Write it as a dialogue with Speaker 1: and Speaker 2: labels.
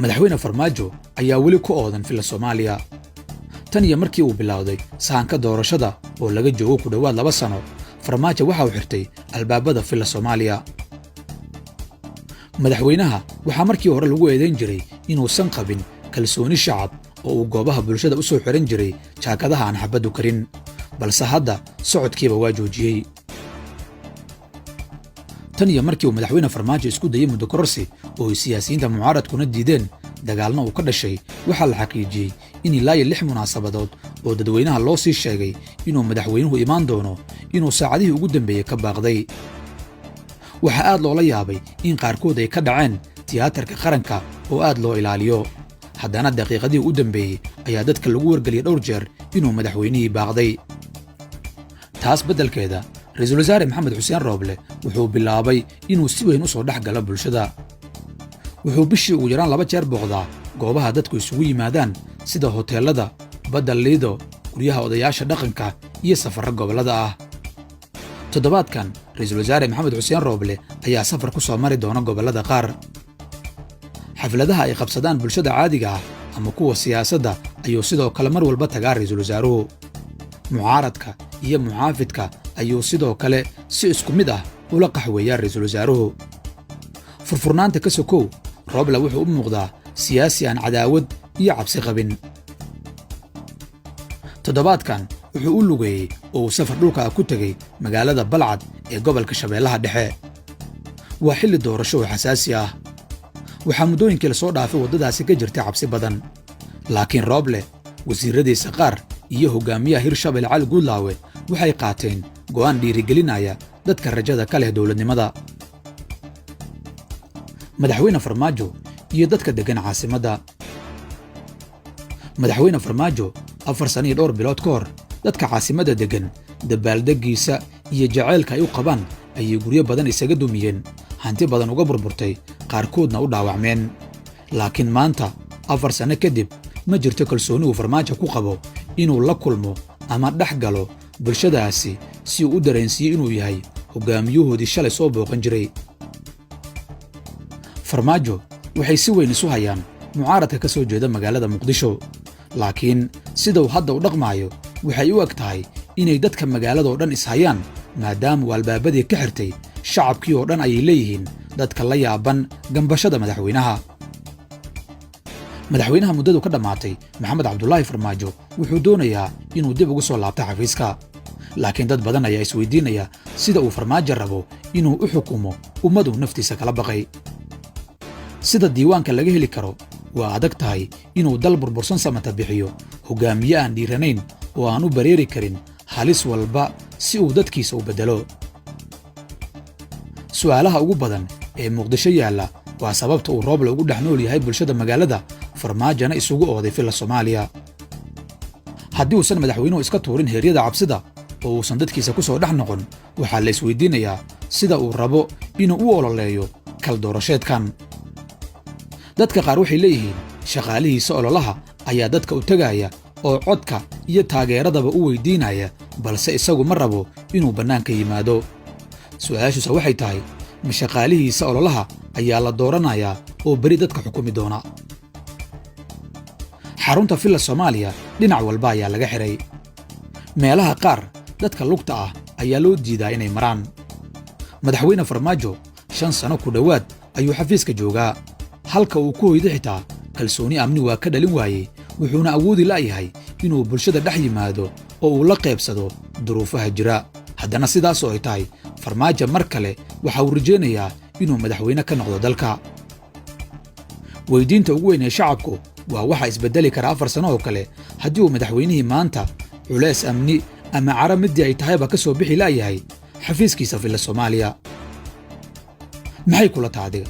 Speaker 1: madaxweyne farmaajo ayaa weli ku oodan filla Soomaaliya tan iyo markii uu bilowday sahanka doorashada oo laga joogo ku dhawaad 2 sano farmaajo waxa uu xirtay albaabada filla Soomaaliya madaxweynaha waxa markii hore lagu eedeyn jiray inuu san qabin kalsooni shacab oo uu goobaha bulshada u soo xiran jiray jaakadaha aan xabadu karin balse hadda socodkiiba waa joojiyay tan iyo markii uu madaxweyne farmaajo isku dayay muddo kororsi oo siyaasiyiinta mucaaradkuna diideen dagaalna uu ka dhashay waxa la xaqiijiyay in ilaa 6 munaasabadood oo dadweynaha loo sii sheegay inuu madaxweynuhu imaan doono inuu saacadihii ugu dambeeyay ka baaqday waxa aad loola yaabay in qaarkood ay ka dhaceen tiyaatarka qaranka oo aad loo ilaaliyo haddana daqiiqadii u dambeeyay ayaa dadka lagu wargeliyay dhowr jeer inuu madaxweynihii baaqday taas beddelkeeda ra'iisul wasaare maxamed xuseen rooble wuxuu bilaabay inuu si weyn u soo dhex galo bulshada wuxuu bishii ugu yaraan 2 jeer booqdaa goobaha dadku isugu yimaadaan sida hoteelada badda liido guryaha odayaasha dhaqanka iyo safarro gobolada ah toddobaadkan ra'iisul wasaare maxamed xuseen rooble ayaa safar ku soo mari doona gobolada qaar xafladaha ay qabsadaan bulshada caadiga ah ama kuwa siyaasadda ayuu sidoo kale mar walba tagaa ra'iisul wasaaruhu mucaaradka iyo muxaafidka ayuu sidoo kale si isku mid ah ula qaxweeyaa ra'iisul wasaaruhu furfurnaanta ka sokow rooble wuxuu u muuqdaa siyaasi aan cadaawad iyo cabsi qabin toddobaadkan wuxuu u lugeeyey oo uu safar dhulka ku tegay magaalada balcad ee gobolka shabeellaha dhexe waa xilli doorasho oo xasaasi ah waxaa muddooyinkii la soo dhaafay waddadaasi ka jirtay cabsi badan laakiin rooble wasiirradiisa qaar iyo hogaamiyaha hirshabelle cali guudlaawe waxay qaateen go'aan dhiirigelinaya dadka rajada ka leh dowladnimada madaxweyne farmaajo iyo dadka degan caasimadda madaxweyne farmaajo 4 sano iyo dhowr bilood ka hor dadka caasimadda degan dabaaldegiisa iyo jaceylka ay u qabaan ayay guryo badan isaga dumiyeen hanti badan uga burburtay qaarkoodna u dhaawacmeen laakiin maanta 4 sano kadib ma jirto kalsooni uu farmaajo ku qabo inuu la kulmo ama dhex galo bulshadaasi si uu u dareensiyo inuu yahay hogaamiyuhoodii shalay soo booqan jiray farmaajo waxay si weyn isu hayaan mucaaradka ka soo jeeda magaalada muqdisho laakiin sida uu hadda u dhaqmaayo waxay u eg tahay inay dadka magaalada oo dhan ishayaan maadaama uu albaabadii ka xirtay shacabkii oo dhan ayay leeyihiin dadka la yaaban gambashada madaxweynaha muddadu ka dhammaatay maxamed cabdulaahi farmaajo wuxuu doonayaa inuu dib ugu soo laabto xafiiska laakiin dad badan ayaa isweydiinaya sida uu farmaajo rabo inuu u xukumo ummadu naftiisa kala baqay sida diiwaanka laga heli karo waa adag tahay inuu dal burbursan samata bixiyo hogaamiye aan dhiiranayn oo aan u bareeri karin halis walba si uu dadkiisa u beddelo su'aalaha ugu badan ee muqdisho yaalla waa sababta uu rooble ugu dhex nool yahay bulshada magaalada farmaajona isugu ooday filla Soomaaliya haddii uusan madaxweynuhu iska tuurin heeryada cabsida oo uusan dadkiisa ku soo dhex noqon waxaa la isweydiinayaa sida uu rabo inuu u ololeeyo kal doorasheedkan dadka qaar waxay leeyihiin shaqaalihiisa ololaha ayaa dadka u tagaya oo codka iyo taageeradaba u weydiinaya balse isagu ma rabo inuu bannaanka yimaado su'aashiisa waxay tahay ma shaqaalihiisa ololaha ayaa la dooranayaa oo beri dadka xukumi doona xarunta filla Soomaaliya dhinac walba ayaa laga xiray meelaha qaar dadka lugta ah ayaa loo diidaa inay maraan madaxweyne farmaajo 5 sano ku dhawaad ayuu xafiiska joogaa halka uu ku hoyday xitaa kalsooni amni waa ka dhalin waayey wuxuuna awoodi la'yahay inuu bulshada dhex yimaado oo uu la qaybsado duruufaha jira haddana sidaas oo ay tahay farmaajo mar kale waxa uu rajaynayaa inuu madaxweyne ka noqdo dalka weydiinta ugu weyn ee shacabku waa waxa isbeddeli kara 4 sano oo kale haddii uu madaxweynihii maanta culays amni ama cara midii ay tahayba ka soo bixi la'yahay xafiiskiisa filla Soomaaliya maxay kula tahay adiga